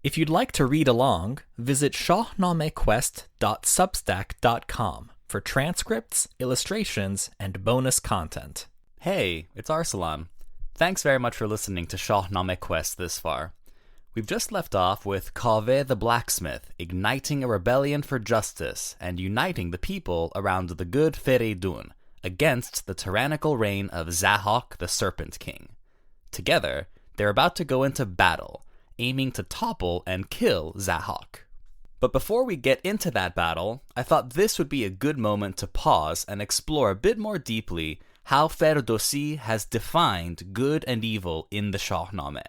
If you'd like to read along, visit shahnamehquest.substack.com for transcripts, illustrations, and bonus content. Hey, it's Arsalan. Thanks very much for listening to Shahnameh Quest this far. We've just left off with Kaveh the blacksmith igniting a rebellion for justice and uniting the people around the good Feridun against the tyrannical reign of Zahok the Serpent King. Together, they're about to go into battle, aiming to topple and kill Zahok. But before we get into that battle, I thought this would be a good moment to pause and explore a bit more deeply how Ferdowsi has defined good and evil in the Shahnameh.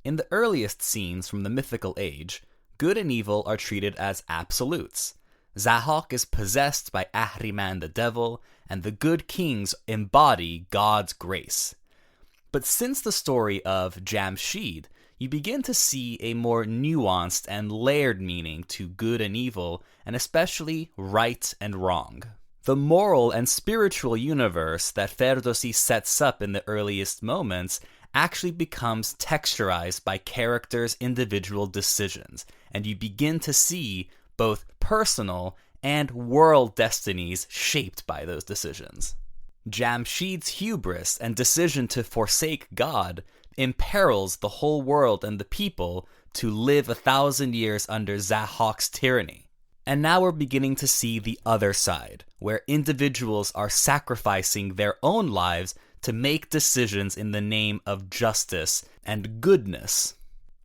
In the earliest scenes from the mythical age, good and evil are treated as absolutes. Zahok is possessed by Ahriman the devil, and the good kings embody God's grace. But since the story of Jamshid, you begin to see a more nuanced and layered meaning to good and evil, and especially right and wrong. The moral and spiritual universe that Ferdowsi sets up in the earliest moments actually becomes texturized by characters' individual decisions, and you begin to see both personal and world destinies shaped by those decisions. Jamshid's hubris and decision to forsake God imperils the whole world and the people to live 1,000 years under Zahok's tyranny. And now we're beginning to see the other side, where individuals are sacrificing their own lives to make decisions in the name of justice and goodness.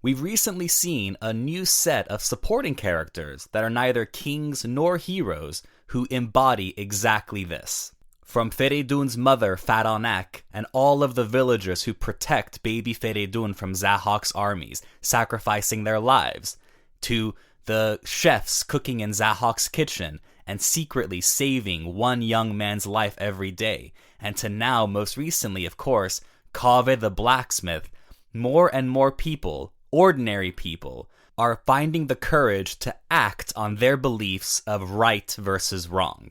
We've recently seen a new set of supporting characters that are neither kings nor heroes who embody exactly this. From Feridun's mother, Faranak, and all of the villagers who protect baby Feridun from Zahok's armies, sacrificing their lives, to the chefs cooking in Zahok's kitchen and secretly saving one young man's life every day, and to now, most recently, of course, Kaveh the blacksmith, more and more people, ordinary people, are finding the courage to act on their beliefs of right versus wrong.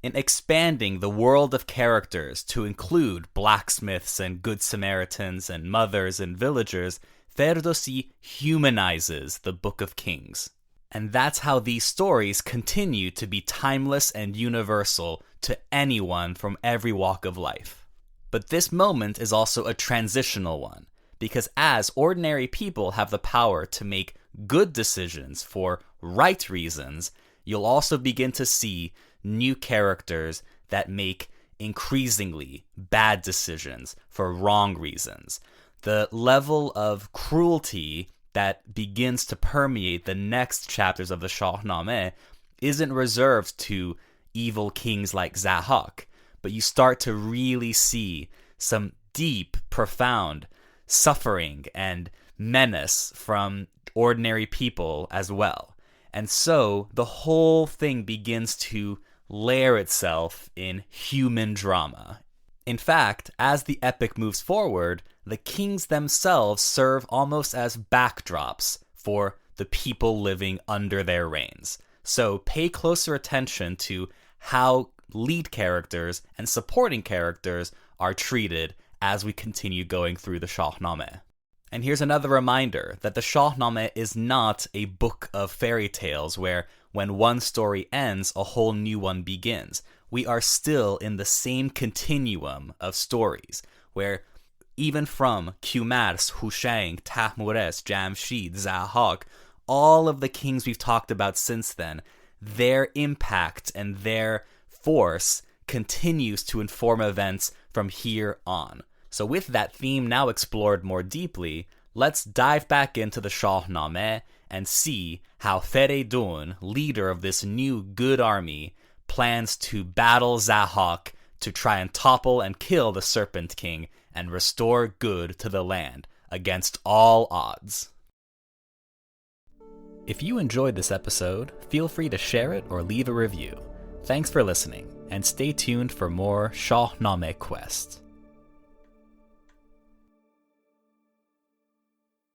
In expanding the world of characters to include blacksmiths and good Samaritans and mothers and villagers, Ferdowsi humanizes the Book of Kings. And that's how these stories continue to be timeless and universal to anyone from every walk of life. But this moment is also a transitional one, because as ordinary people have the power to make good decisions for right reasons, you'll also begin to see new characters that make increasingly bad decisions for wrong reasons. The level of cruelty that begins to permeate the next chapters of the Shahnameh isn't reserved to evil kings like Zahok, but you start to really see some deep, profound suffering and menace from ordinary people as well. And so the whole thing begins to layer itself in human drama. In fact, as the epic moves forward, the kings themselves serve almost as backdrops for the people living under their reigns. So pay closer attention to how lead characters and supporting characters are treated as we continue going through the Shahnameh. And here's another reminder that the Shahnameh is not a book of fairy tales where when one story ends, a whole new one begins. We are still in the same continuum of stories, where even from Qumars, Hushang, Tahmures, Jamshid, Zahok, all of the kings we've talked about since then, their impact and their force continues to inform events from here on. So with that theme now explored more deeply, let's dive back into the Shahnameh and see how Feridun, leader of this new good army, plans to battle Zahok to try and topple and kill the Serpent King and restore good to the land against all odds. If you enjoyed this episode, feel free to share it or leave a review. Thanks for listening, and stay tuned for more Shahnameh Quest.